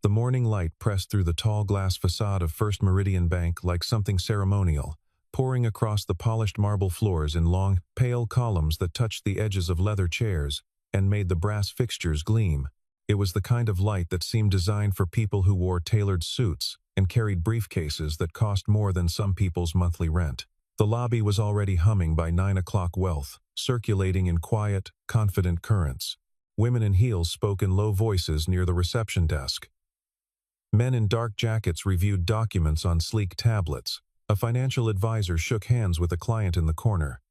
The morning light pressed through the tall glass facade of First Meridian Bank like something ceremonial, pouring across the polished marble floors in long, pale columns that touched the edges of leather chairs and made the brass fixtures gleam. It was the kind of light that seemed designed for people who wore tailored suits and carried briefcases that cost more than some people's monthly rent. The lobby was already humming by 9 o'clock wealth, circulating in quiet, confident currents. Women in heels spoke in low voices near the reception desk. Men in dark jackets reviewed documents on sleek tablets. A financial advisor shook hands with a client in the corner,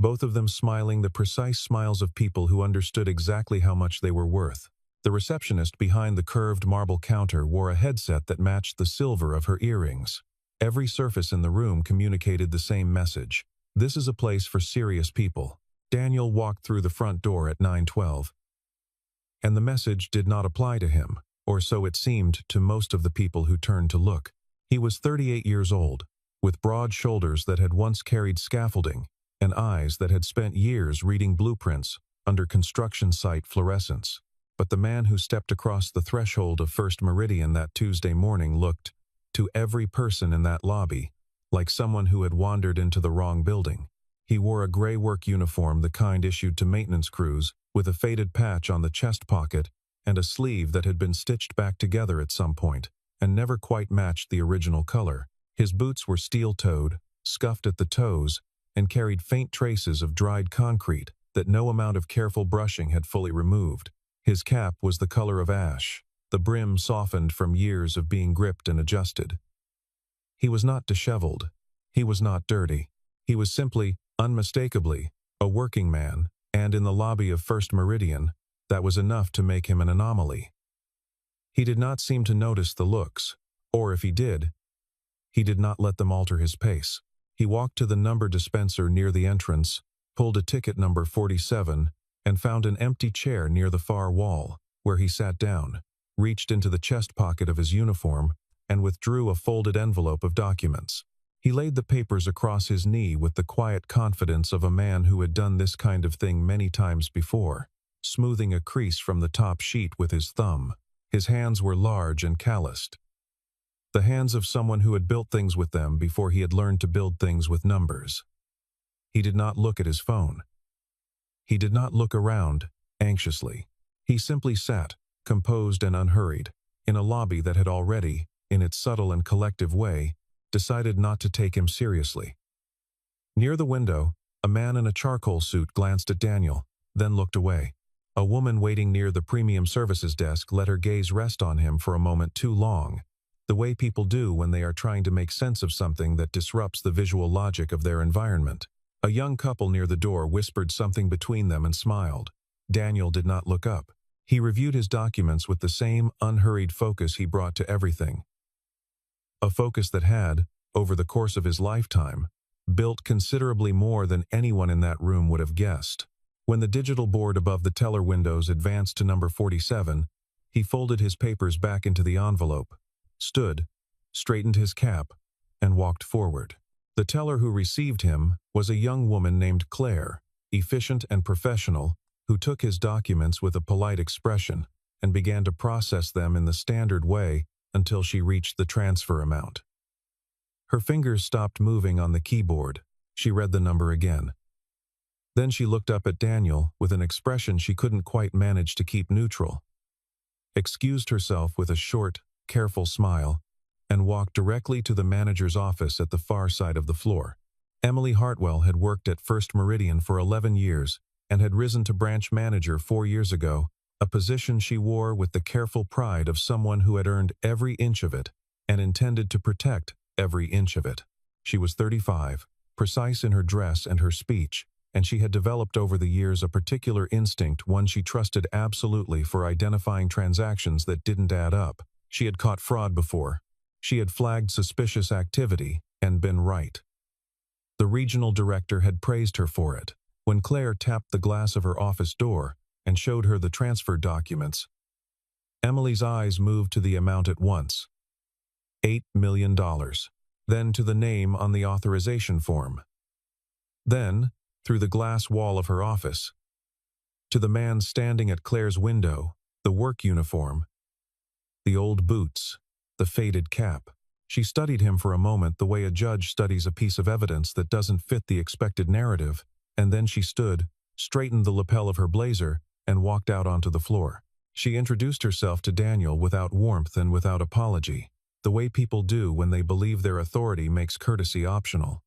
both of them smiling the precise smiles of people who understood exactly how much they were worth. The receptionist behind the curved marble counter wore a headset that matched the silver of her earrings. Every surface in the room communicated the same message. This is a place for serious people. Daniel walked through the front door at 9:12. And the message did not apply to him, or so it seemed to most of the people who turned to look. He was 38 years old, with broad shoulders that had once carried scaffolding, and eyes that had spent years reading blueprints under construction site fluorescence. But the man who stepped across the threshold of First Meridian that Tuesday morning looked, to every person in that lobby, like someone who had wandered into the wrong building. He wore a gray work uniform, the kind issued to maintenance crews, with a faded patch on the chest pocket and a sleeve that had been stitched back together at some point, and never quite matched the original color. His boots were steel-toed, scuffed at the toes, and carried faint traces of dried concrete that no amount of careful brushing had fully removed. His cap was the color of ash, the brim softened from years of being gripped and adjusted. He was not disheveled. He was not dirty. He was simply, unmistakably, a working man, and in the lobby of First Meridian, that was enough to make him an anomaly. He did not seem to notice the looks, or if he did not let them alter his pace. He walked to the number dispenser near the entrance, pulled a ticket number 47, and found an empty chair near the far wall, where he sat down, reached into the chest pocket of his uniform, and withdrew a folded envelope of documents. He laid the papers across his knee with the quiet confidence of a man who had done this kind of thing many times before, smoothing a crease from the top sheet with his thumb. His hands were large and calloused. The hands of someone who had built things with them before he had learned to build things with numbers. He did not look at his phone. He did not look around, anxiously. He simply sat, composed and unhurried, in a lobby that had already, in its subtle and collective way, decided not to take him seriously. Near the window, a man in a charcoal suit glanced at Daniel, then looked away. A woman waiting near the premium services desk let her gaze rest on him for a moment too long, the way people do when they are trying to make sense of something that disrupts the visual logic of their environment. A young couple near the door whispered something between them and smiled. Daniel did not look up. He reviewed his documents with the same unhurried focus he brought to everything. A focus that had, over the course of his lifetime, built considerably more than anyone in that room would have guessed. When the digital board above the teller windows advanced to number 47, he folded his papers back into the envelope, stood, straightened his cap, and walked forward. The teller who received him was a young woman named Claire, efficient and professional, who took his documents with a polite expression and began to process them in the standard way until she reached the transfer amount. Her fingers stopped moving on the keyboard. She read the number again. Then she looked up at Daniel with an expression she couldn't quite manage to keep neutral, excused herself with a short, careful smile, and walked directly to the manager's office at the far side of the floor. Emily Hartwell had worked at First Meridian for 11 years and had risen to branch manager 4 years ago, a position she wore with the careful pride of someone who had earned every inch of it and intended to protect every inch of it. She was 35, precise in her dress and her speech, and she had developed over the years a particular instinct, one she trusted absolutely, for identifying transactions that didn't add up. She had caught fraud before. She had flagged suspicious activity and been right. The regional director had praised her for it. When Claire tapped the glass of her office door and showed her the transfer documents, Emily's eyes moved to the amount at once. $8 million. Then to the name on the authorization form. Then, through the glass wall of her office, to the man standing at Claire's window, the work uniform, The old boots, the faded cap. She studied him for a moment the way a judge studies a piece of evidence that doesn't fit the expected narrative, and then she stood, straightened the lapel of her blazer, and walked out onto the floor. She introduced herself to Daniel without warmth and without apology, the way people do when they believe their authority makes courtesy optional.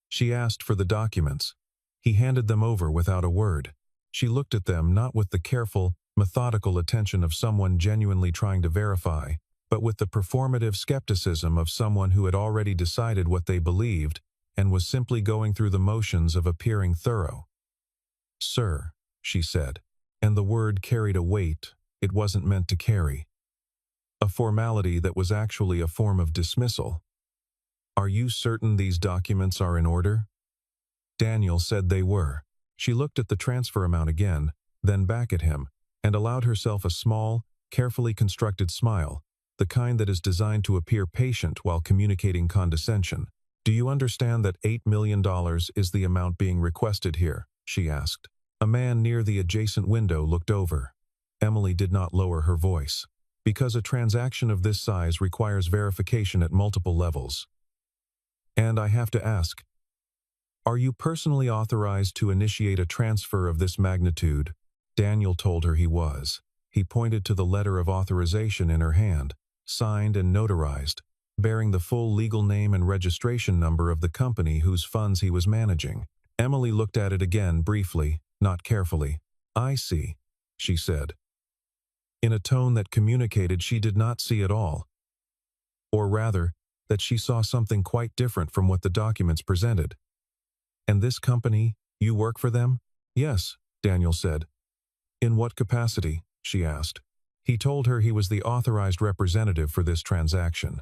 She asked for the documents. He handed them over without a word. She looked at them not with the careful, methodical attention of someone genuinely trying to verify, but with the performative skepticism of someone who had already decided what they believed and was simply going through the motions of appearing thorough. "Sir," she said, and the word carried a weight it wasn't meant to carry. A formality that was actually a form of dismissal. "Are you certain these documents are in order?" Daniel said they were. She looked at the transfer amount again, then back at him, and allowed herself a small, carefully constructed smile, the kind that is designed to appear patient while communicating condescension. "Do you understand that $8 million is the amount being requested here?" she asked. A man near the adjacent window looked over. Emily did not lower her voice, because a transaction of this size requires verification at multiple levels. "And I have to ask, are you personally authorized to initiate a transfer of this magnitude?" Daniel told her he was. He pointed to the letter of authorization in her hand, signed and notarized, bearing the full legal name and registration number of the company whose funds he was managing. Emily looked at it again briefly, not carefully. "I see," she said, in a tone that communicated she did not see at all. Or rather, that she saw something quite different from what the documents presented. "And this company, you work for them?" "Yes," Daniel said. "In what capacity?" she asked. He told her he was the authorized representative for this transaction.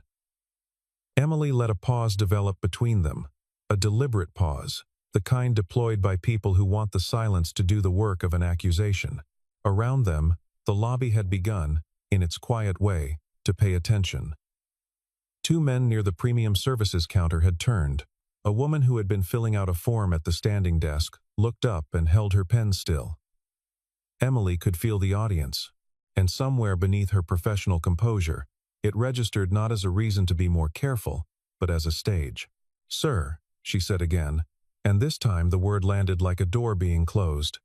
Emily let a pause develop between them, a deliberate pause, the kind deployed by people who want the silence to do the work of an accusation. Around them, the lobby had begun, in its quiet way, to pay attention. Two men near the premium services counter had turned. A woman who had been filling out a form at the standing desk looked up and held her pen still. Emily could feel the audience, and somewhere beneath her professional composure, it registered not as a reason to be more careful, but as a stage. "Sir," she said again, and this time the word landed like a door being closed.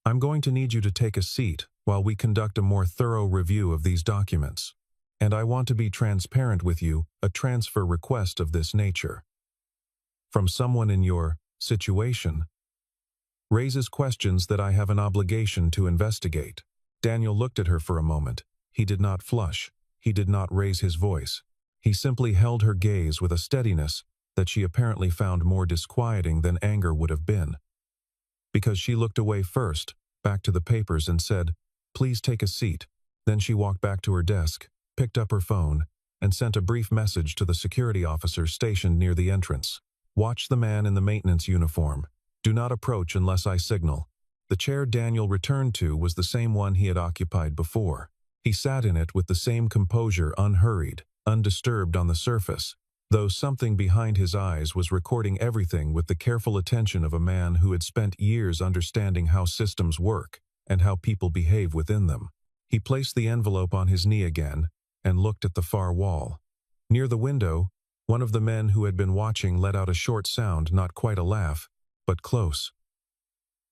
"I'm going to need you to take a seat while we conduct a more thorough review of these documents. And I want to be transparent with you, a transfer request of this nature, from someone in your situation, raises questions that I have an obligation to investigate." Daniel looked at her for a moment. He did not flush. He did not raise his voice. He simply held her gaze with a steadiness that she apparently found more disquieting than anger would have been. Because she looked away first, back to the papers, and said, "Please take a seat." Then she walked back to her desk, picked up her phone, and sent a brief message to the security officer stationed near the entrance. "Watch the man in the maintenance uniform. Do not approach unless I signal." The chair Daniel returned to was the same one he had occupied before. He sat in it with the same composure, unhurried, undisturbed on the surface, though something behind his eyes was recording everything with the careful attention of a man who had spent years understanding how systems work and how people behave within them. He placed the envelope on his knee again and looked at the far wall. Near the window, one of the men who had been watching let out a short sound, not quite a laugh, but close.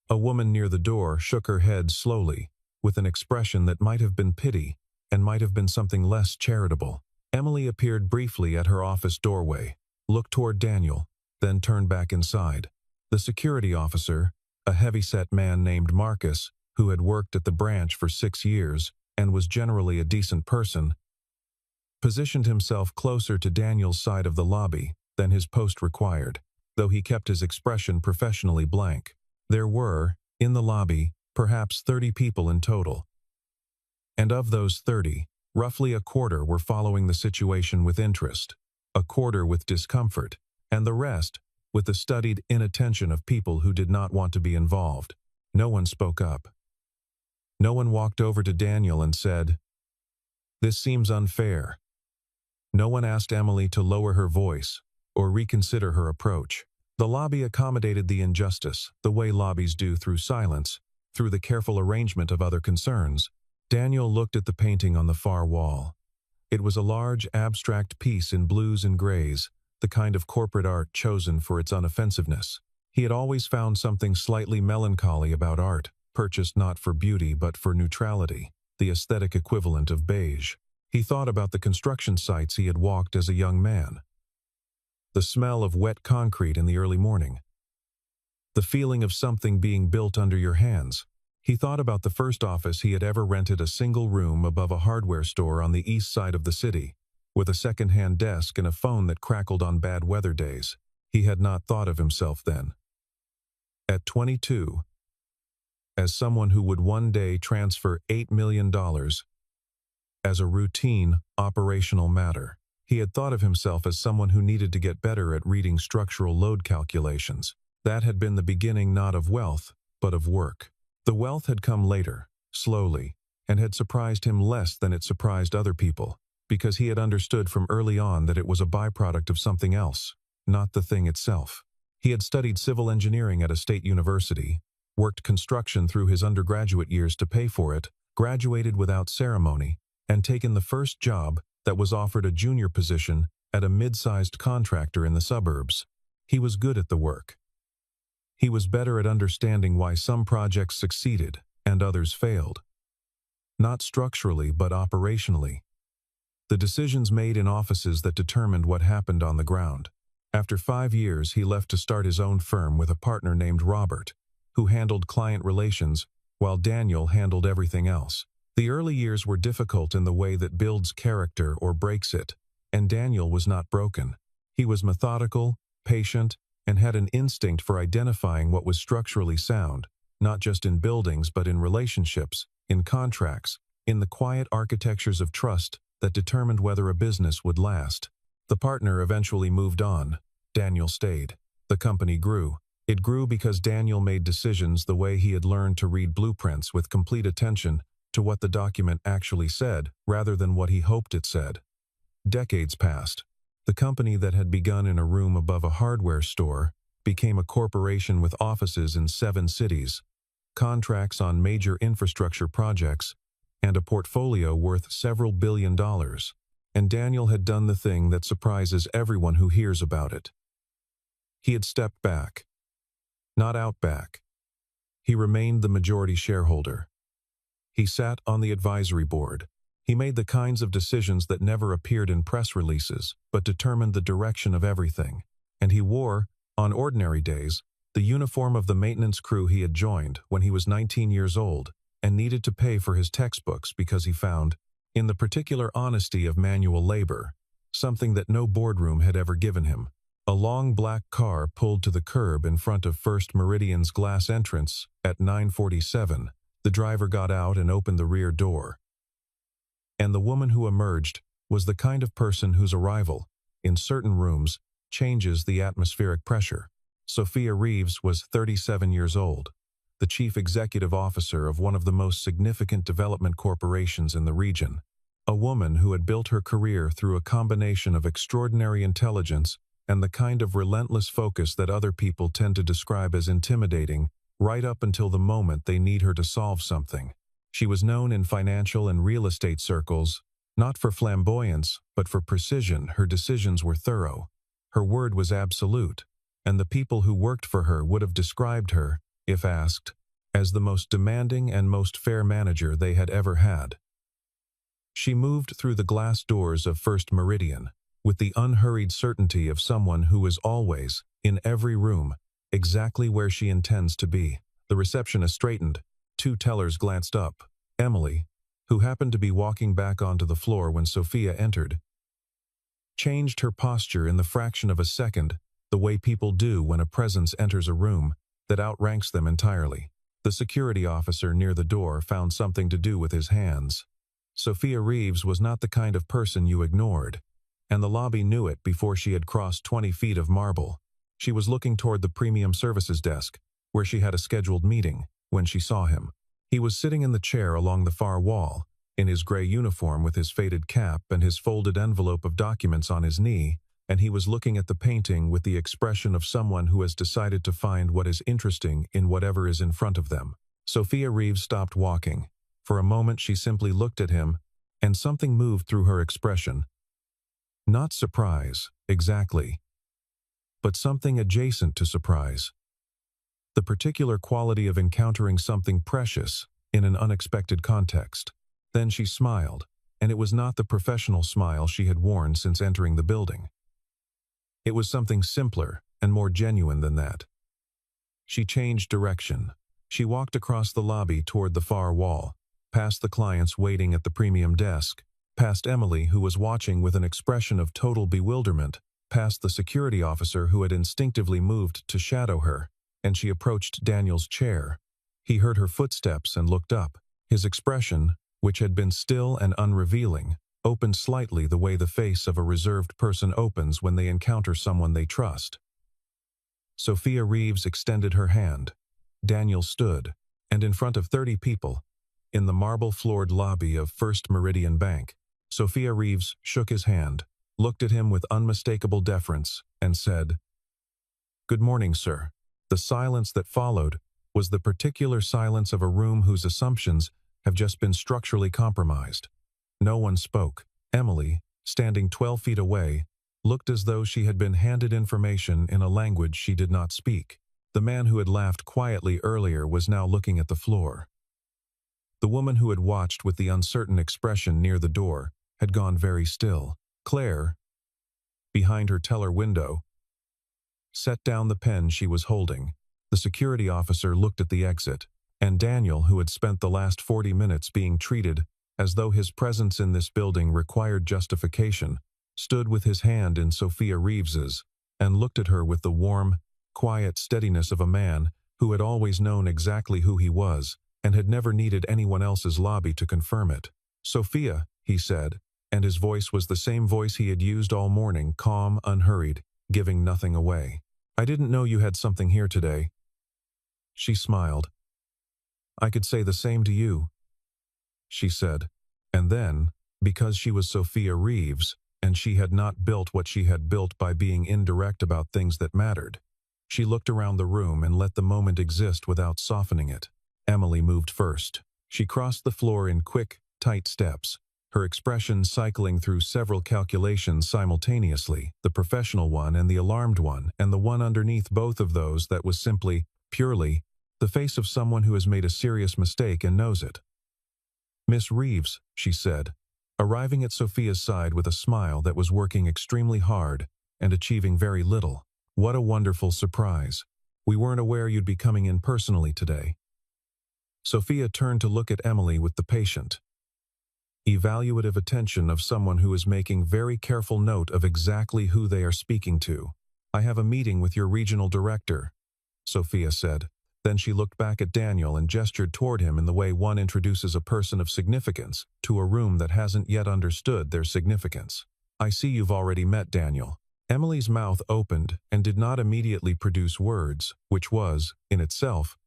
A woman near the door shook her head slowly, with an expression that might have been pity and might have been something less charitable. Emily appeared briefly at her office doorway, looked toward Daniel, then turned back inside. The security officer, a heavy-set man named Marcus, who had worked at the branch for 6 years and was generally a decent person, positioned himself closer to Daniel's side of the lobby than his post required, though he kept his expression professionally blank. There were, in the lobby, perhaps 30 people in total. And of those 30, roughly a quarter were following the situation with interest, a quarter with discomfort, and the rest with the studied inattention of people who did not want to be involved. No one spoke up. No one walked over to Daniel and said, "This seems unfair." No one asked Emily to lower her voice or reconsider her approach. The lobby accommodated the injustice, the way lobbies do, through silence, through the careful arrangement of other concerns, Daniel looked at the painting on the far wall. It was a large, abstract piece in blues and grays, the kind of corporate art chosen for its unoffensiveness. He had always found something slightly melancholy about art, purchased not for beauty but for neutrality, the aesthetic equivalent of beige. He thought about the construction sites he had walked as a young man. The smell of wet concrete in the early morning. The feeling of something being built under your hands. He thought about the first office he had ever rented, a single room above a hardware store on the east side of the city, with a second-hand desk and a phone that crackled on bad weather days. He had not thought of himself then, at 22, as someone who would one day transfer $8 million as a routine, operational matter. He had thought of himself as someone who needed to get better at reading structural load calculations. That had been the beginning not of wealth, but of work. The wealth had come later, slowly, and had surprised him less than it surprised other people, because he had understood from early on that it was a byproduct of something else, not the thing itself. He had studied civil engineering at a state university, worked construction through his undergraduate years to pay for it, graduated without ceremony, and taken the first job that was offered, a junior position at a mid-sized contractor in the suburbs. He was good at the work. He was better at understanding why some projects succeeded and others failed. Not structurally but operationally. The decisions made in offices that determined what happened on the ground. After 5 years, he left to start his own firm with a partner named Robert, who handled client relations while Daniel handled everything else. The early years were difficult in the way that builds character or breaks it, and Daniel was not broken. He was methodical, patient, and had an instinct for identifying what was structurally sound, not just in buildings but in relationships, in contracts, in the quiet architectures of trust that determined whether a business would last. The partner eventually moved on. Daniel stayed. The company grew. It grew because Daniel made decisions the way he had learned to read blueprints, with complete attention to what the document actually said rather than what he hoped it said. Decades passed. The company that had begun in a room above a hardware store became a corporation with offices in 7 cities, contracts on major infrastructure projects, and a portfolio worth several $billion. And Daniel had done the thing that surprises everyone who hears about it. He had stepped back. Not out back. He remained the majority shareholder. He sat on the advisory board. He made the kinds of decisions that never appeared in press releases, but determined the direction of everything. And he wore, on ordinary days, the uniform of the maintenance crew he had joined when he was 19 years old and needed to pay for his textbooks because he found, in the particular honesty of manual labor, something that no boardroom had ever given him. A long black car pulled to the curb in front of First Meridian's glass entrance at 9:47. The driver got out and opened the rear door. And the woman who emerged was the kind of person whose arrival, in certain rooms, changes the atmospheric pressure. Sophia Reeves was 37 years old, the chief executive officer of one of the most significant development corporations in the region. A woman who had built her career through a combination of extraordinary intelligence and the kind of relentless focus that other people tend to describe as intimidating, right up until the moment they need her to solve something. She was known in financial and real estate circles, not for flamboyance, but for precision. Her decisions were thorough. Her word was absolute, and the people who worked for her would have described her, if asked, as the most demanding and most fair manager they had ever had. She moved through the glass doors of First Meridian, with the unhurried certainty of someone who is always, in every room, exactly where she intends to be. The receptionist straightened. 2 tellers glanced up. Emily, who happened to be walking back onto the floor when Sophia entered, changed her posture in the fraction of a second, the way people do when a presence enters a room that outranks them entirely. The security officer near the door found something to do with his hands. Sophia Reeves was not the kind of person you ignored, and the lobby knew it before she had crossed 20 feet of marble. She was looking toward the premium services desk, where she had a scheduled meeting, when she saw him. He was sitting in the chair along the far wall, in his gray uniform with his faded cap and his folded envelope of documents on his knee, and he was looking at the painting with the expression of someone who has decided to find what is interesting in whatever is in front of them. Sophia Reeves stopped walking, For a moment she simply looked at him, and something moved through her expression. Not surprise, exactly, but something adjacent to surprise. The particular quality of encountering something precious in an unexpected context. Then she smiled, and it was not the professional smile she had worn since entering the building. It was something simpler and more genuine than that. She changed direction. She walked across the lobby toward the far wall, past the clients waiting at the premium desk, past Emily, who was watching with an expression of total bewilderment, past the security officer who had instinctively moved to shadow her, and she approached Daniel's chair. He heard her footsteps and looked up. His expression, which had been still and unrevealing, opened slightly the way the face of a reserved person opens when they encounter someone they trust. Sophia Reeves extended her hand. Daniel stood, and in front of 30 people, in the marble-floored lobby of First Meridian Bank, Sophia Reeves shook his hand, looked at him with unmistakable deference, and said, "Good morning, sir." The silence that followed was the particular silence of a room whose assumptions have just been structurally compromised. No one spoke. Emily, standing 12 feet away, looked as though she had been handed information in a language she did not speak. The man who had laughed quietly earlier was now looking at the floor. The woman who had watched with the uncertain expression near the door had gone very still. Claire, behind her teller window, set down the pen she was holding. The security officer looked at the exit, and Daniel, who had spent the last 40 minutes being treated as though his presence in this building required justification, stood with his hand in Sophia Reeves's and looked at her with the warm, quiet steadiness of a man who had always known exactly who he was and had never needed anyone else's lobby to confirm it. "Sophia," he said, and his voice was the same voice he had used all morning, calm, unhurried, giving nothing away. "I didn't know you had something here today." She smiled. "I could say the same to you," she said. And then, because she was Sophia Reeves, and she had not built what she had built by being indirect about things that mattered, she looked around the room and let the moment exist without softening it. Emily moved first. She crossed the floor in quick, tight steps, her expression cycling through several calculations simultaneously, the professional one and the alarmed one, and the one underneath both of those that was simply, purely, the face of someone who has made a serious mistake and knows it. "Miss Reeves," she said, arriving at Sophia's side with a smile that was working extremely hard and achieving very little. "What a wonderful surprise. We weren't aware you'd be coming in personally today." Sophia turned to look at Emily with the patient, evaluative attention of someone who is making very careful note of exactly who they are speaking to. "I have a meeting with your regional director," Sophia said. Then she looked back at Daniel and gestured toward him in the way one introduces a person of significance to a room that hasn't yet understood their significance. "I see you've already met Daniel." Emily's mouth opened and did not immediately produce words, which was, in itself,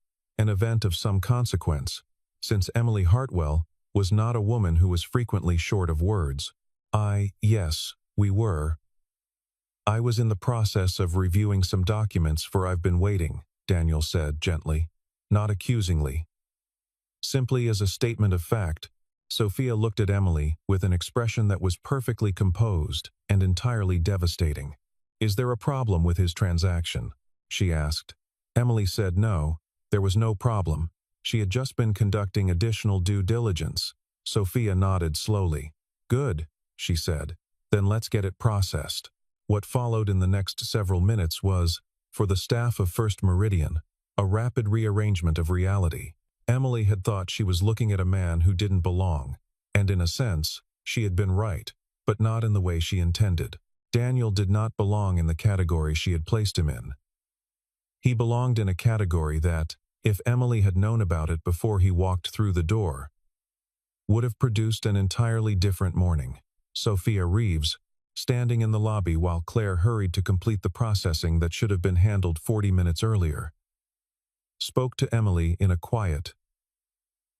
an event of some consequence, since Emily Hartwell was not a woman who was frequently short of words. Yes, we were. I was in the process of reviewing some documents for I've been waiting," Daniel said gently, not accusingly. Simply as a statement of fact, Sophia looked at Emily with an expression that was perfectly composed and entirely devastating. "Is there a problem with his transaction?" she asked. Emily said no, there was no problem. She had just been conducting additional due diligence. Sophia nodded slowly. "Good," she said. "Then let's get it processed." What followed in the next several minutes was, for the staff of First Meridian, a rapid rearrangement of reality. Emily had thought she was looking at a man who didn't belong, and in a sense, she had been right, but not in the way she intended. Daniel did not belong in the category she had placed him in. He belonged in a category that, if Emily had known about it before he walked through the door, would have produced an entirely different morning. Sophia Reeves, standing in the lobby while Claire hurried to complete the processing that should have been handled 40 minutes earlier, spoke to Emily in a quiet,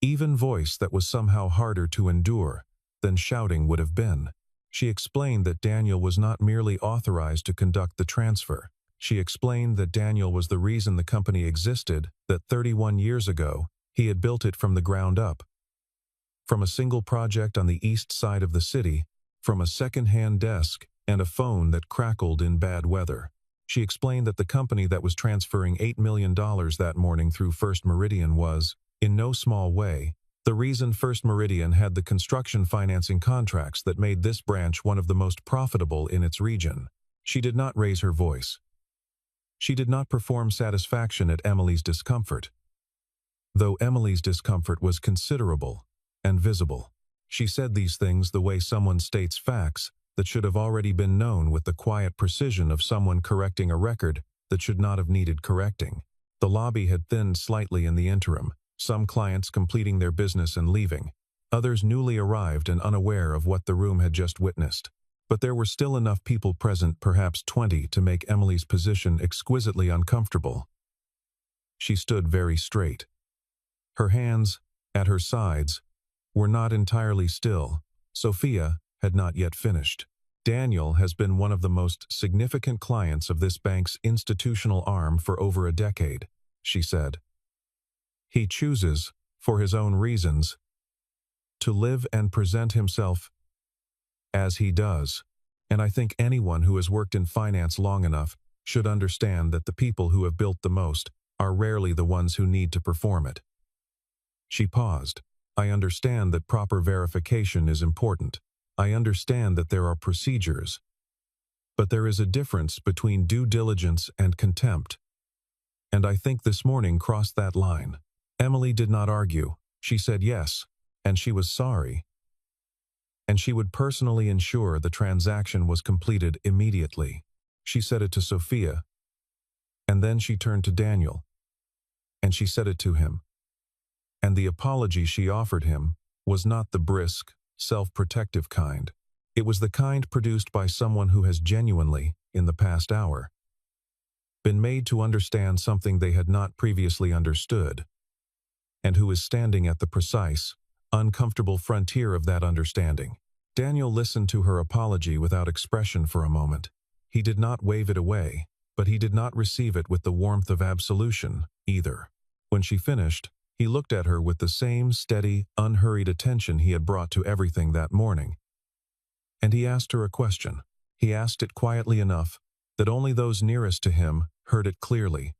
even voice that was somehow harder to endure than shouting would have been. She explained that Daniel was not merely authorized to conduct the transfer. She explained that Daniel was the reason the company existed, that 31 years ago, he had built it from the ground up. from a single project on the east side of the city, from a second-hand desk, and a phone that crackled in bad weather. She explained that the company that was transferring $8 million that morning through First Meridian was, in no small way, the reason First Meridian had the construction financing contracts that made this branch one of the most profitable in its region. She did not raise her voice. She did not perform satisfaction at Emily's discomfort, though Emily's discomfort was considerable and visible. She said these things the way someone states facts that should have already been known, with the quiet precision of someone correcting a record that should not have needed correcting. The lobby had thinned slightly in the interim, some clients completing their business and leaving, others newly arrived and unaware of what the room had just witnessed. But there were still enough people present, perhaps 20, to make Emily's position exquisitely uncomfortable. She stood very straight. Her hands, at her sides, were not entirely still. Sophia had not yet finished. Daniel has been one of the most significant clients of this bank's institutional arm for over a decade, she said. He chooses, for his own reasons, to live and present himself as he does, and I think anyone who has worked in finance long enough should understand that the people who have built the most are rarely the ones who need to perform it. She paused. I understand that proper verification is important. I understand that there are procedures. But there is a difference between due diligence and contempt. And I think this morning crossed that line. Emily did not argue. She said yes, and she was sorry. And she would personally ensure the transaction was completed immediately. She said it to Sophia, and then she turned to Daniel, and she said it to him. And the apology she offered him was not the brisk, self-protective kind. It was the kind produced by someone who has genuinely, in the past hour, been made to understand something they had not previously understood, and who is standing at the precise, uncomfortable frontier of that understanding. Daniel listened to her apology without expression for a moment. He did not wave it away, but he did not receive it with the warmth of absolution, either. When she finished, he looked at her with the same steady, unhurried attention he had brought to everything that morning. And he asked her a question. He asked it quietly enough that only those nearest to him heard it clearly,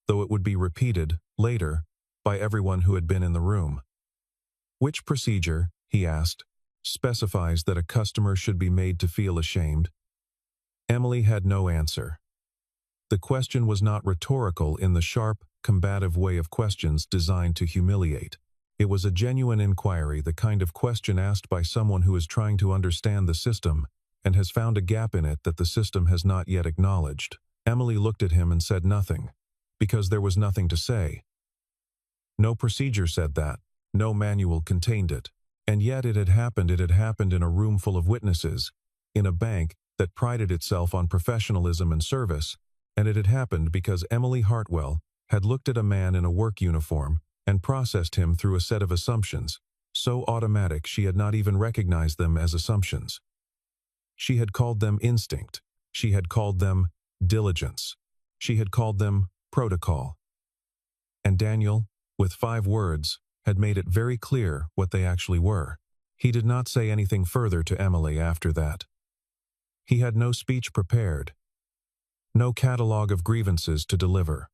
though it would be repeated, later, by everyone who had been in the room. Which procedure, he asked, specifies that a customer should be made to feel ashamed? Emily had no answer. The question was not rhetorical in the sharp, combative way of questions designed to humiliate. It was a genuine inquiry, the kind of question asked by someone who is trying to understand the system and has found a gap in it that the system has not yet acknowledged. Emily looked at him and said nothing, because there was nothing to say. No procedure said that. No manual contained it. And yet it had happened in a room full of witnesses, in a bank that prided itself on professionalism and service, and it had happened because Emily Hartwell had looked at a man in a work uniform and processed him through a set of assumptions, so automatic she had not even recognized them as assumptions. She had called them instinct. She had called them diligence. She had called them protocol. And Daniel, with 5 words, had made it very clear what they actually were. He did not say anything further to Emily after that. He had no speech prepared, no catalogue of grievances to deliver.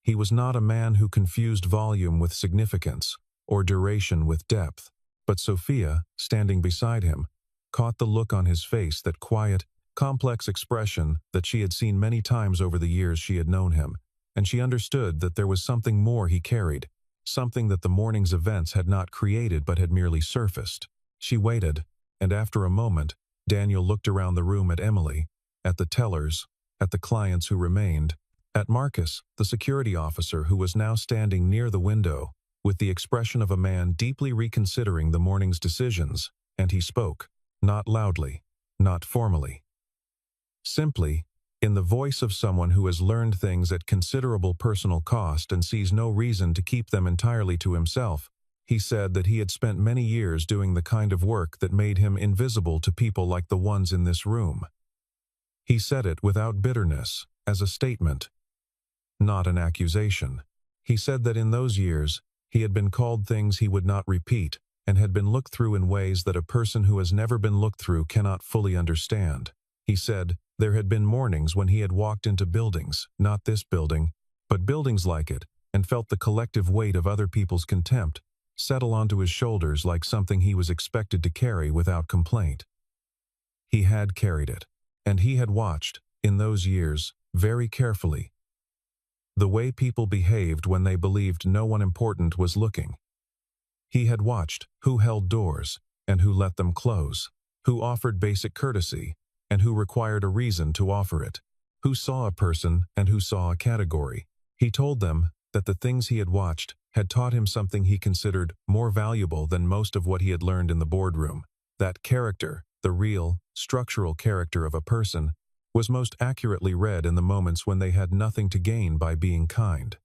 He was not a man who confused volume with significance, or duration with depth, but Sophia, standing beside him, caught the look on his face, that quiet, complex expression that she had seen many times over the years she had known him, and she understood that there was something more he carried, something that the morning's events had not created but had merely surfaced. She waited, and after a moment, Daniel looked around the room at Emily, at the tellers, at the clients who remained, at Marcus, the security officer who was now standing near the window, with the expression of a man deeply reconsidering the morning's decisions, and he spoke, not loudly, not formally. Simply, in the voice of someone who has learned things at considerable personal cost and sees no reason to keep them entirely to himself, he said that he had spent many years doing the kind of work that made him invisible to people like the ones in this room. He said it without bitterness, as a statement, not an accusation. He said that in those years, he had been called things he would not repeat, and had been looked through in ways that a person who has never been looked through cannot fully understand. He said there had been mornings when he had walked into buildings, not this building, but buildings like it, and felt the collective weight of other people's contempt settle onto his shoulders like something he was expected to carry without complaint. He had carried it, and he had watched, in those years, very carefully, the way people behaved when they believed no one important was looking. He had watched who held doors and who let them close, who offered basic courtesy and who required a reason to offer it, who saw a person and who saw a category. He told them that the things he had watched had taught him something he considered more valuable than most of what he had learned in the boardroom. That character, the real, structural character of a person, was most accurately read in the moments when they had nothing to gain by being kind.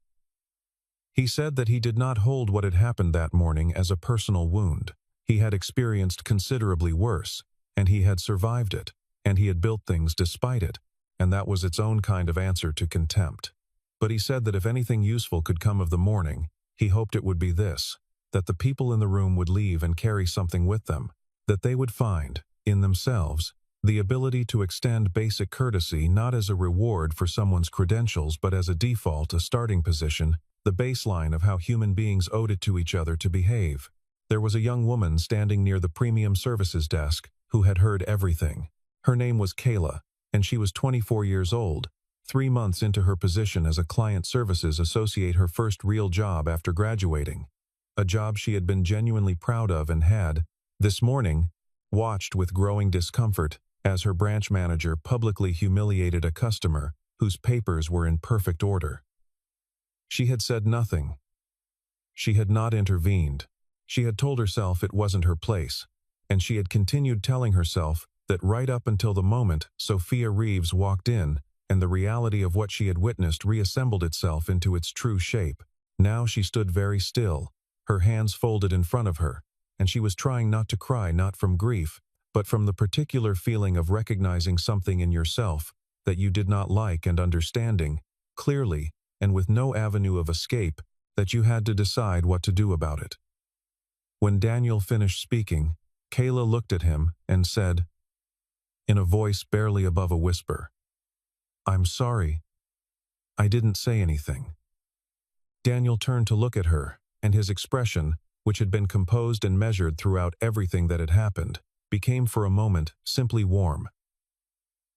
He said that he did not hold what had happened that morning as a personal wound. He had experienced considerably worse, and he had survived it, and he had built things despite it, and that was its own kind of answer to contempt. But he said that if anything useful could come of the morning, he hoped it would be this, that the people in the room would leave and carry something with them, that they would find, in themselves, the ability to extend basic courtesy not as a reward for someone's credentials but as a default, a starting position, the baseline of how human beings owed it to each other to behave. There was a young woman standing near the premium services desk who had heard everything. Her name was Kayla, and she was 24 years old, 3 months into her position as a client services associate, her first real job after graduating. A job she had been genuinely proud of and had, this morning, watched with growing discomfort as her branch manager publicly humiliated a customer whose papers were in perfect order. She had said nothing. She had not intervened. She had told herself it wasn't her place, and she had continued telling herself that right up until the moment Sophia Reeves walked in and the reality of what she had witnessed reassembled itself into its true shape. Now she stood very still, her hands folded in front of her, and she was trying not to cry, not from grief, but from the particular feeling of recognizing something in yourself that you did not like and understanding, clearly, and with no avenue of escape, that you had to decide what to do about it. When Daniel finished speaking, Kayla looked at him and said, in a voice barely above a whisper, "I'm sorry. I didn't say anything." Daniel turned to look at her, and his expression, which had been composed and measured throughout everything that had happened, became for a moment simply warm.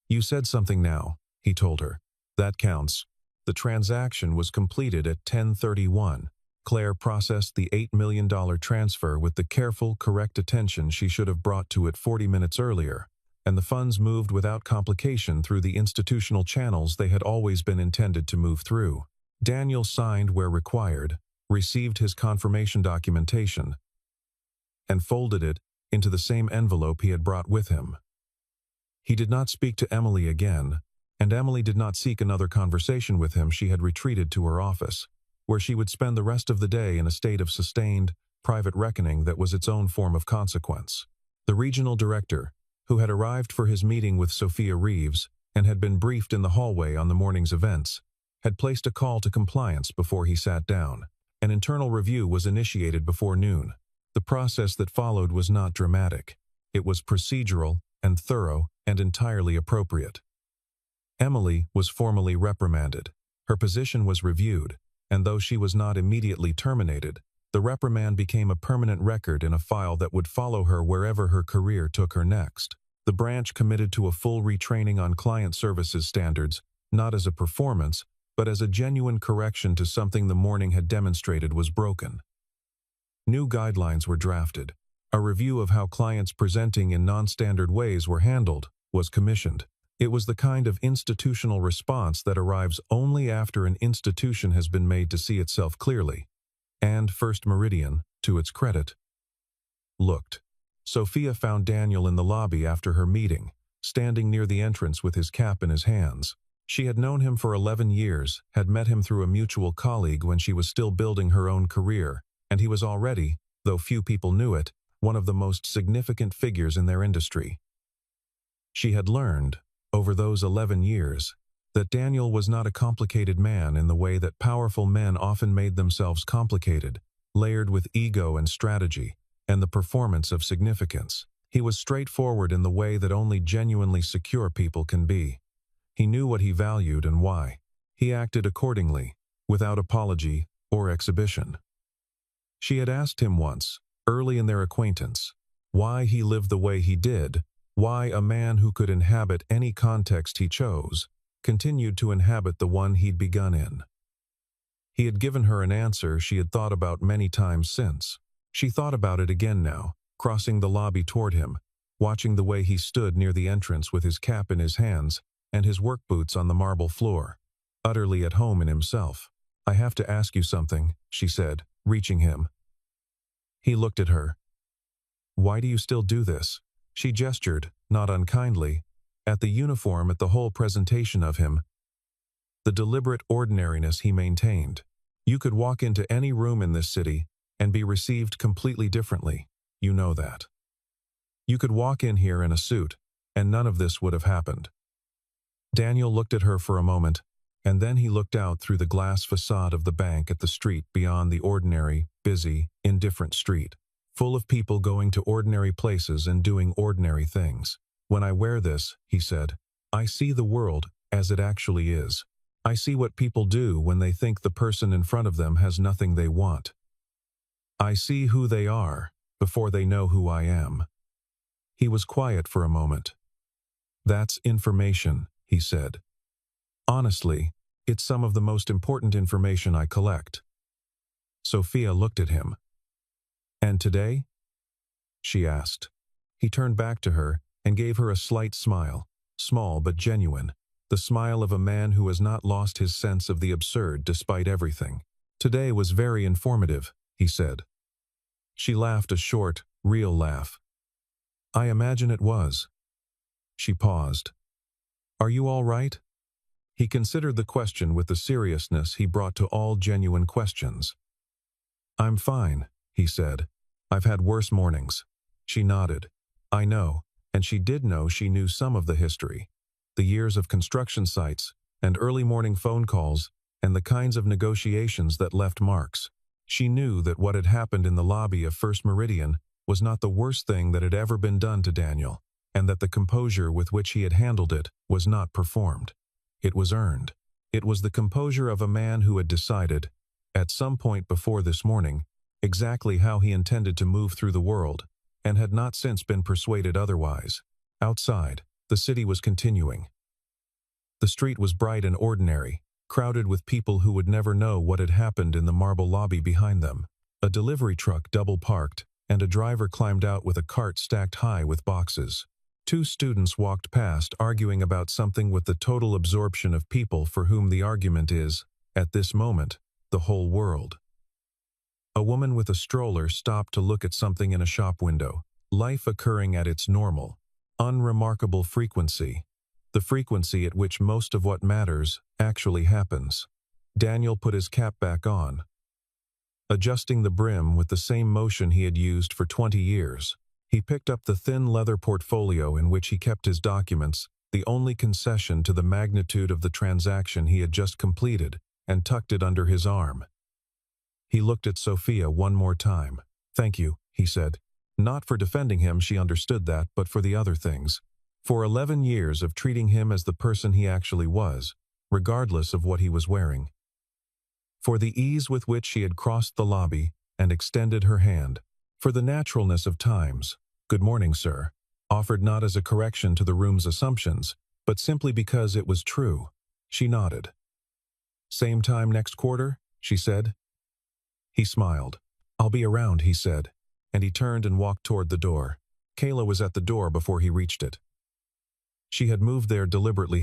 "You said something now," he told her. "That counts." The transaction was completed at 10:31. Claire processed the $8 million transfer with the careful, correct attention she should have brought to it 40 minutes earlier, and the funds moved without complication through the institutional channels they had always been intended to move through. Daniel signed where required, received his confirmation documentation, and folded it into the same envelope he had brought with him. He did not speak to Emily again, and Emily did not seek another conversation with him. She had retreated to her office, where she would spend the rest of the day in a state of sustained, private reckoning that was its own form of consequence. The regional director, who had arrived for his meeting with Sophia Reeves and had been briefed in the hallway on the morning's events, had placed a call to compliance before he sat down. An internal review was initiated before noon. The process that followed was not dramatic. It was procedural and thorough and entirely appropriate. Emily was formally reprimanded. Her position was reviewed, and though she was not immediately terminated, the reprimand became a permanent record in a file that would follow her wherever her career took her next. The branch committed to a full retraining on client services standards, not as a performance, but as a genuine correction to something the morning had demonstrated was broken. New guidelines were drafted. A review of how clients presenting in non-standard ways were handled was commissioned. It was the kind of institutional response that arrives only after an institution has been made to see itself clearly. And First Meridian, to its credit, looked. Sophia found Daniel in the lobby after her meeting, standing near the entrance with his cap in his hands. She had known him for 11 years, had met him through a mutual colleague when she was still building her own career, and he was already, though few people knew it, one of the most significant figures in their industry. She had learned, over those 11 years, that Daniel was not a complicated man in the way that powerful men often made themselves complicated, layered with ego and strategy. and the performance of significance. He was straightforward in the way that only genuinely secure people can be. He knew what he valued and why. He acted accordingly, without apology or exhibition. She had asked him once, early in their acquaintance, why he lived the way he did, why a man who could inhabit any context he chose continued to inhabit the one he'd begun in. He had given her an answer she had thought about many times since. She thought about it again now, crossing the lobby toward him, watching the way he stood near the entrance with his cap in his hands and his work boots on the marble floor, utterly at home in himself. "I have to ask you something," she said, reaching him. He looked at her. "Why do you still do this?" She gestured, not unkindly, at the uniform, at the whole presentation of him, the deliberate ordinariness he maintained. "You could walk into any room in this city and be received completely differently. You know that. You could walk in here in a suit, and none of this would have happened." Daniel looked at her for a moment, and then he looked out through the glass facade of the bank at the street beyond, the ordinary, busy, indifferent street, full of people going to ordinary places and doing ordinary things. "When I wear this," he said, "I see the world as it actually is. I see what people do when they think the person in front of them has nothing they want. I see who they are before they know who I am." He was quiet for a moment. "That's information," he said. "Honestly, it's some of the most important information I collect." Sophia looked at him. "And today?" she asked. He turned back to her and gave her a slight smile, small but genuine, the smile of a man who has not lost his sense of the absurd despite everything. "Today was very informative," he said. She laughed a short, real laugh. "I imagine it was." She paused. "Are you all right?" He considered the question with the seriousness he brought to all genuine questions. "I'm fine," he said. "I've had worse mornings." She nodded. "I know," and she did know she knew some of the history. The years of construction sites, and early morning phone calls, and the kinds of negotiations that left marks. She knew that what had happened in the lobby of First Meridian was not the worst thing that had ever been done to Daniel, and that the composure with which he had handled it was not performed. It was earned. It was the composure of a man who had decided, at some point before this morning, exactly how he intended to move through the world, and had not since been persuaded otherwise. Outside, the city was continuing. The street was bright and ordinary, crowded with people who would never know what had happened in the marble lobby behind them. A delivery truck double-parked, and a driver climbed out with a cart stacked high with boxes. Two students walked past, arguing about something with the total absorption of people for whom the argument is, at this moment, the whole world. A woman with a stroller stopped to look at something in a shop window, life occurring at its normal, unremarkable frequency, the frequency at which most of what matters actually happens. Daniel put his cap back on, adjusting the brim with the same motion he had used for 20 years. He picked up the thin leather portfolio in which he kept his documents, the only concession to the magnitude of the transaction he had just completed, and tucked it under his arm. He looked at Sophia one more time. "Thank you," he said. Not for defending him, she understood that, but for the other things. For 11 years of treating him as the person he actually was, regardless of what he was wearing. For the ease with which she had crossed the lobby and extended her hand. For the naturalness of times. "Good morning, sir," offered not as a correction to the room's assumptions, but simply because it was true. She nodded. "Same time next quarter?" she said. He smiled. "I'll be around," he said, and he turned and walked toward the door. Kayla was at the door before he reached it. She had moved there deliberately,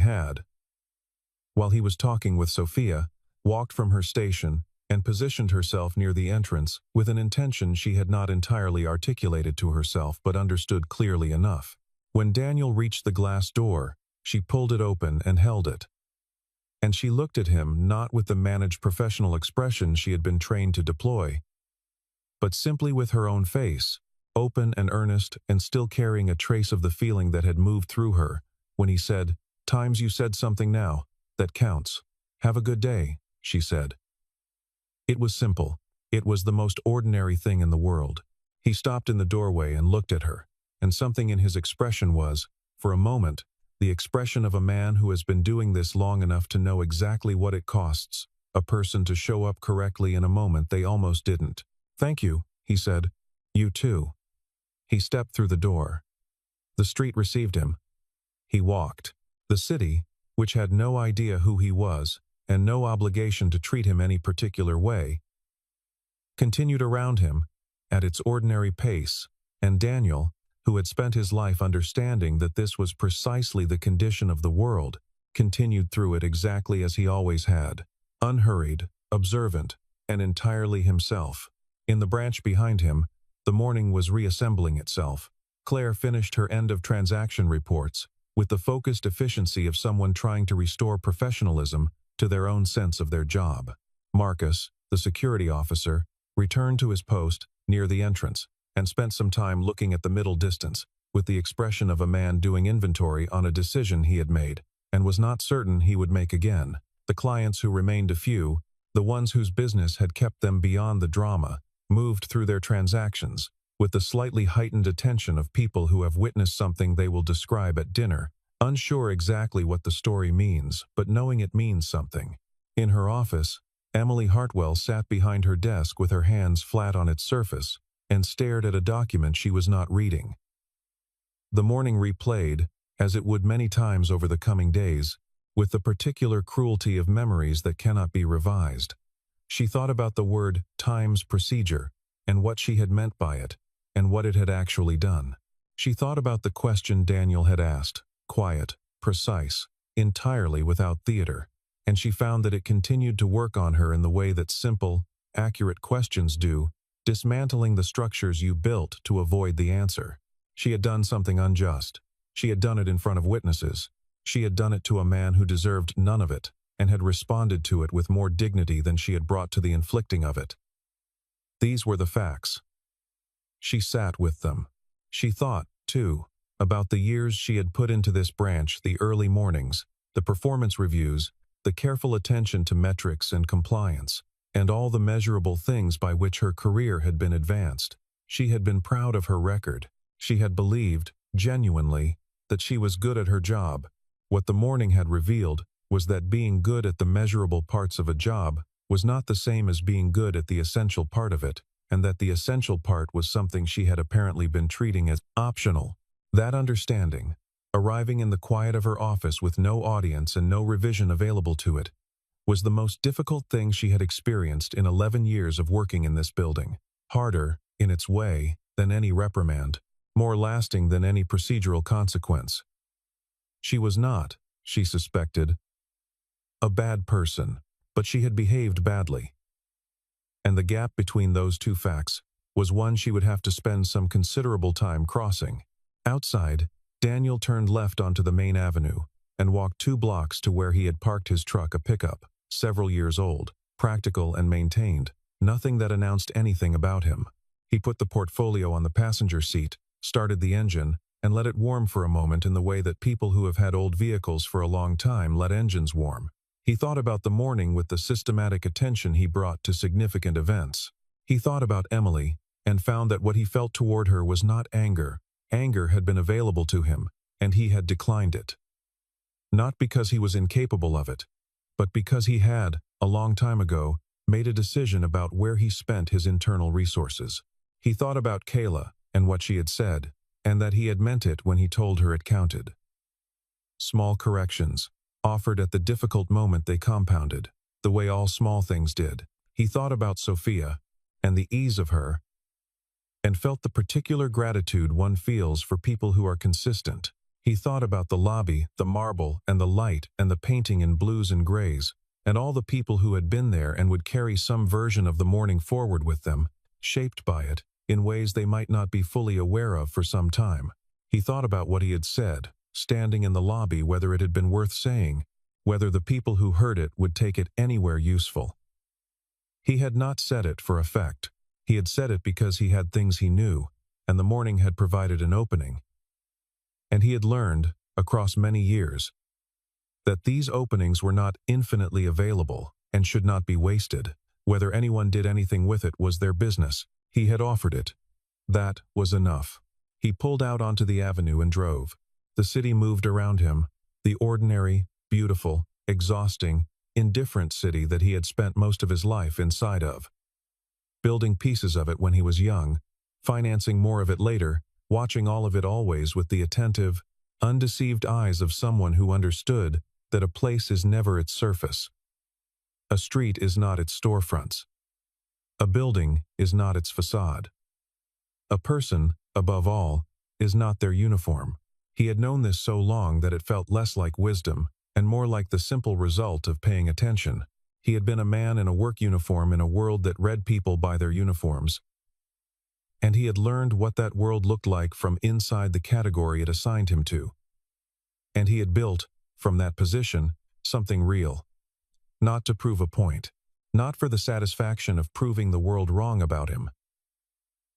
while he was talking with Sophia, walked from her station and positioned herself near the entrance with an intention she had not entirely articulated to herself but understood clearly enough. When Daniel reached the glass door, she pulled it open and held it. And she looked at him not with the managed professional expression she had been trained to deploy, but simply with her own face, open and earnest and still carrying a trace of the feeling that had moved through her, when he said, "Times you said something now, that counts. Have a good day," she said. It was simple. It was the most ordinary thing in the world. He stopped in the doorway and looked at her, and something in his expression was, for a moment, the expression of a man who has been doing this long enough to know exactly what it costs a person to show up correctly in a moment they almost didn't. "Thank you," he said. "You too." He stepped through the door. The street received him. He walked. The city, which had no idea who he was, and no obligation to treat him any particular way, continued around him at its ordinary pace, and Daniel, who had spent his life understanding that this was precisely the condition of the world, continued through it exactly as he always had, unhurried, observant, and entirely himself. In the branch behind him, the morning was reassembling itself. Claire finished her end-of-transaction reports with the focused efficiency of someone trying to restore professionalism to their own sense of their job. Marcus, the security officer, returned to his post near the entrance and spent some time looking at the middle distance with the expression of a man doing inventory on a decision he had made and was not certain he would make again. The clients who remained a few, the ones whose business had kept them beyond the drama, moved through their transactions with the slightly heightened attention of people who have witnessed something they will describe at dinner, unsure exactly what the story means, but knowing it means something. In her office, Emily Hartwell sat behind her desk with her hands flat on its surface and stared at a document she was not reading. The morning replayed, as it would many times over the coming days, with the particular cruelty of memories that cannot be revised. She thought about the word "times procedure" and what she had meant by it, and what it had actually done. She thought about the question Daniel had asked, quiet, precise, entirely without theater, and she found that it continued to work on her in the way that simple, accurate questions do, dismantling the structures you built to avoid the answer. She had done something unjust. She had done it in front of witnesses. She had done it to a man who deserved none of it, and had responded to it with more dignity than she had brought to the inflicting of it. These were the facts. She sat with them. She thought, too, about the years she had put into this branch, the early mornings, the performance reviews, the careful attention to metrics and compliance, and all the measurable things by which her career had been advanced. She had been proud of her record. She had believed, genuinely, that she was good at her job. What the morning had revealed was that being good at the measurable parts of a job was not the same as being good at the essential part of it, and that the essential part was something she had apparently been treating as optional. That understanding, arriving in the quiet of her office with no audience and no revision available to it, was the most difficult thing she had experienced in 11 years of working in this building. Harder, in its way, than any reprimand, more lasting than any procedural consequence. She was not, she suspected, a bad person, but she had behaved badly. And the gap between those two facts was one she would have to spend some considerable time crossing. Outside, Daniel turned left onto the main avenue and walked 2 blocks to where he had parked his truck, a pickup, several years old, practical and maintained, nothing that announced anything about him. He put the portfolio on the passenger seat, started the engine, and let it warm for a moment in the way that people who have had old vehicles for a long time let engines warm. He thought about the morning with the systematic attention he brought to significant events. He thought about Emily, and found that what he felt toward her was not anger. Anger had been available to him, and he had declined it. Not because he was incapable of it, but because he had, a long time ago, made a decision about where he spent his internal resources. He thought about Kayla and what she had said, and that he had meant it when he told her it counted. Small corrections, offered at the difficult moment they compounded, the way all small things did. He thought about Sophia, and the ease of her, and felt the particular gratitude one feels for people who are consistent. He thought about the lobby, the marble, and the light, and the painting in blues and grays, and all the people who had been there and would carry some version of the morning forward with them, shaped by it, in ways they might not be fully aware of for some time. He thought about what he had said, standing in the lobby, whether it had been worth saying, whether the people who heard it would take it anywhere useful. He had not said it for effect. He had said it because he had things he knew, and the morning had provided an opening. And he had learned, across many years, that these openings were not infinitely available and should not be wasted. Whether anyone did anything with it was their business. He had offered it. That was enough. He pulled out onto the avenue and drove. The city moved around him, the ordinary, beautiful, exhausting, indifferent city that he had spent most of his life inside of. Building pieces of it when he was young, financing more of it later, watching all of it always with the attentive, undeceived eyes of someone who understood that a place is never its surface. A street is not its storefronts. A building is not its facade. A person, above all, is not their uniform. He had known this so long that it felt less like wisdom and more like the simple result of paying attention. He had been a man in a work uniform in a world that read people by their uniforms, and he had learned what that world looked like from inside the category it assigned him to. And he had built, from that position, something real. Not to prove a point, not for the satisfaction of proving the world wrong about him,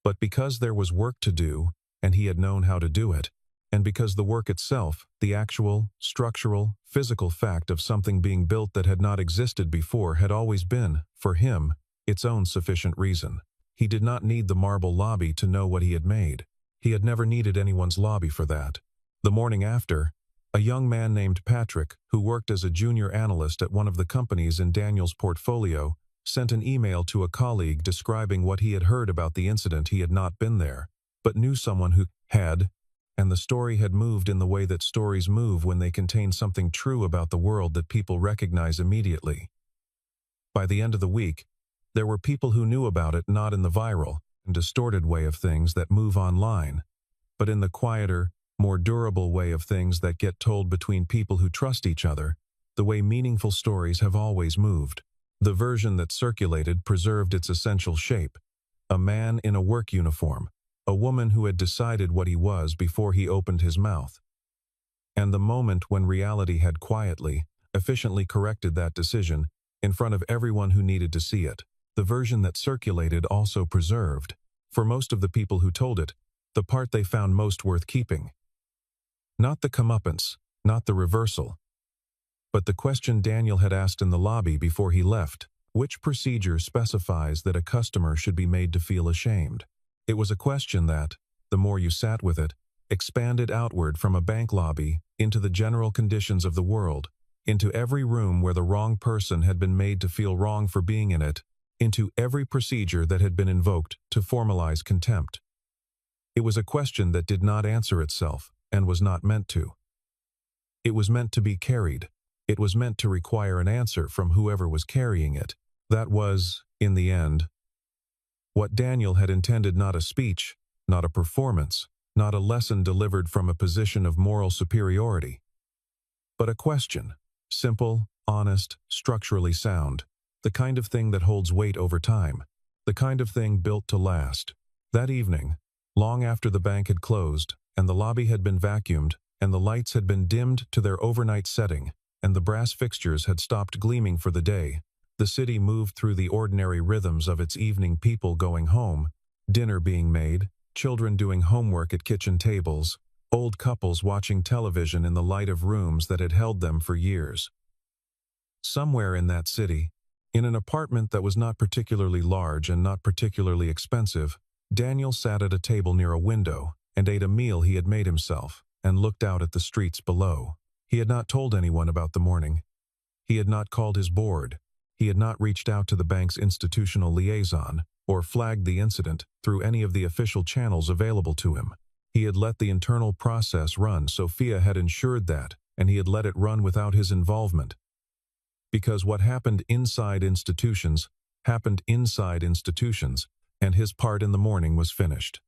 but because there was work to do, and he had known how to do it, and because the work itself, the actual, structural, physical fact of something being built that had not existed before had always been, for him, its own sufficient reason. He did not need the marble lobby to know what he had made. He had never needed anyone's lobby for that. The morning after, a young man named Patrick, who worked as a junior analyst at one of the companies in Daniel's portfolio, sent an email to a colleague describing what he had heard about the incident. He had not been there, but knew someone who had, and the story had moved in the way that stories move when they contain something true about the world that people recognize immediately. By the end of the week, there were people who knew about it not in the viral and distorted way of things that move online, but in the quieter, more durable way of things that get told between people who trust each other, the way meaningful stories have always moved. The version that circulated preserved its essential shape: a man in a work uniform, a woman who had decided what he was before he opened his mouth. And the moment when reality had quietly, efficiently corrected that decision in front of everyone who needed to see it. The version that circulated also preserved, for most of the people who told it, the part they found most worth keeping. Not the comeuppance, not the reversal, but the question Daniel had asked in the lobby before he left: which procedure specifies that a customer should be made to feel ashamed? It was a question that, the more you sat with it, expanded outward from a bank lobby into the general conditions of the world, into every room where the wrong person had been made to feel wrong for being in it, into every procedure that had been invoked to formalize contempt. It was a question that did not answer itself and was not meant to. It was meant to be carried. It was meant to require an answer from whoever was carrying it. That was, in the end, what Daniel had intended: not a speech, not a performance, not a lesson delivered from a position of moral superiority, but a question, simple, honest, structurally sound, the kind of thing that holds weight over time, the kind of thing built to last. That evening, long after the bank had closed, and the lobby had been vacuumed, and the lights had been dimmed to their overnight setting, and the brass fixtures had stopped gleaming for the day, the city moved through the ordinary rhythms of its evening: people going home, dinner being made, children doing homework at kitchen tables, old couples watching television in the light of rooms that had held them for years. Somewhere in that city, in an apartment that was not particularly large and not particularly expensive, Daniel sat at a table near a window and ate a meal he had made himself and looked out at the streets below. He had not told anyone about the morning. He had not called his board. He had not reached out to the bank's institutional liaison or flagged the incident through any of the official channels available to him. He had let the internal process run. Sophia had ensured that, and he had let it run without his involvement. Because what happened inside institutions, and his part in the morning was finished.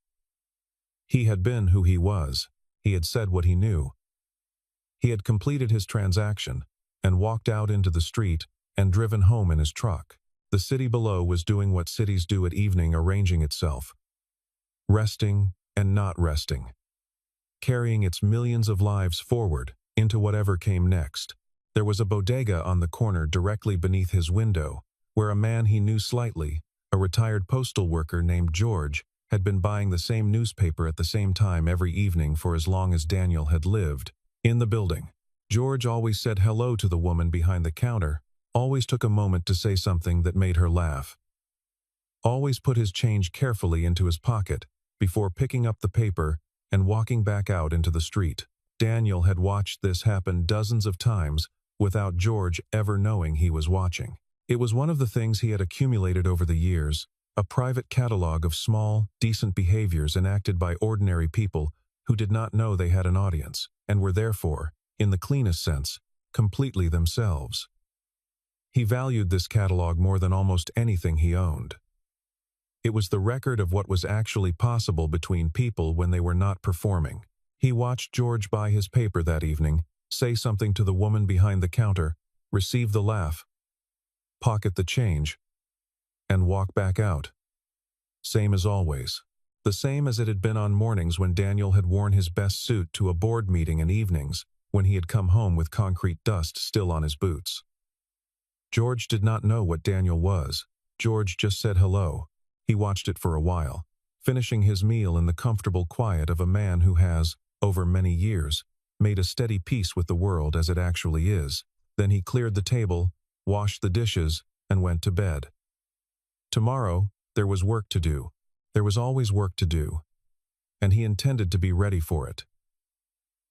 He had been who he was. He had said what he knew. He had completed his transaction and walked out into the street and driven home in his truck. The city below was doing what cities do at evening, arranging itself, resting and not resting, carrying its millions of lives forward into whatever came next. There was a bodega on the corner directly beneath his window, where a man he knew slightly, a retired postal worker named George, had been buying the same newspaper at the same time every evening for as long as Daniel had lived. In the building, George always said hello to the woman behind the counter, always took a moment to say something that made her laugh, always put his change carefully into his pocket, before picking up the paper and walking back out into the street. Daniel had watched this happen dozens of times without George ever knowing he was watching. It was one of the things he had accumulated over the years, a private catalog of small, decent behaviors enacted by ordinary people who did not know they had an audience, and were therefore, in the cleanest sense, completely themselves. He valued this catalog more than almost anything he owned. It was the record of what was actually possible between people when they were not performing. He watched George buy his paper that evening, say something to the woman behind the counter, receive the laugh, pocket the change, and walk back out. Same as always. The same as it had been on mornings when Daniel had worn his best suit to a board meeting and evenings when he had come home with concrete dust still on his boots. George did not know what Daniel was. George just said hello. He watched it for a while, finishing his meal in the comfortable quiet of a man who has, over many years, made a steady peace with the world as it actually is. Then he cleared the table, washed the dishes, and went to bed. Tomorrow, there was work to do. There was always work to do. And he intended to be ready for it.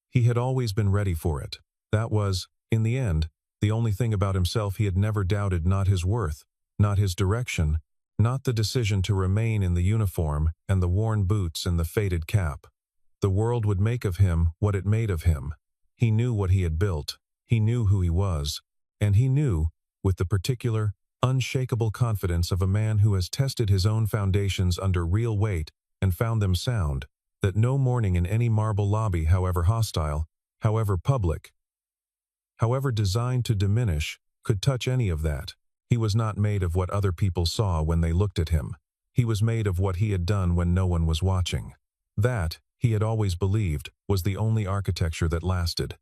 He had always been ready for it. That was, in the end, the only thing about himself he had never doubted, not his worth, not his direction, not the decision to remain in the uniform and the worn boots and the faded cap. The world would make of him what it made of him. He knew what he had built. He knew who he was. And he knew, with the particular, unshakable confidence of a man who has tested his own foundations under real weight and found them sound, that no morning in any marble lobby, however hostile, however public, however designed to diminish, could touch any of that. He was not made of what other people saw when they looked at him. He was made of what he had done when no one was watching. That, he had always believed, was the only architecture that lasted.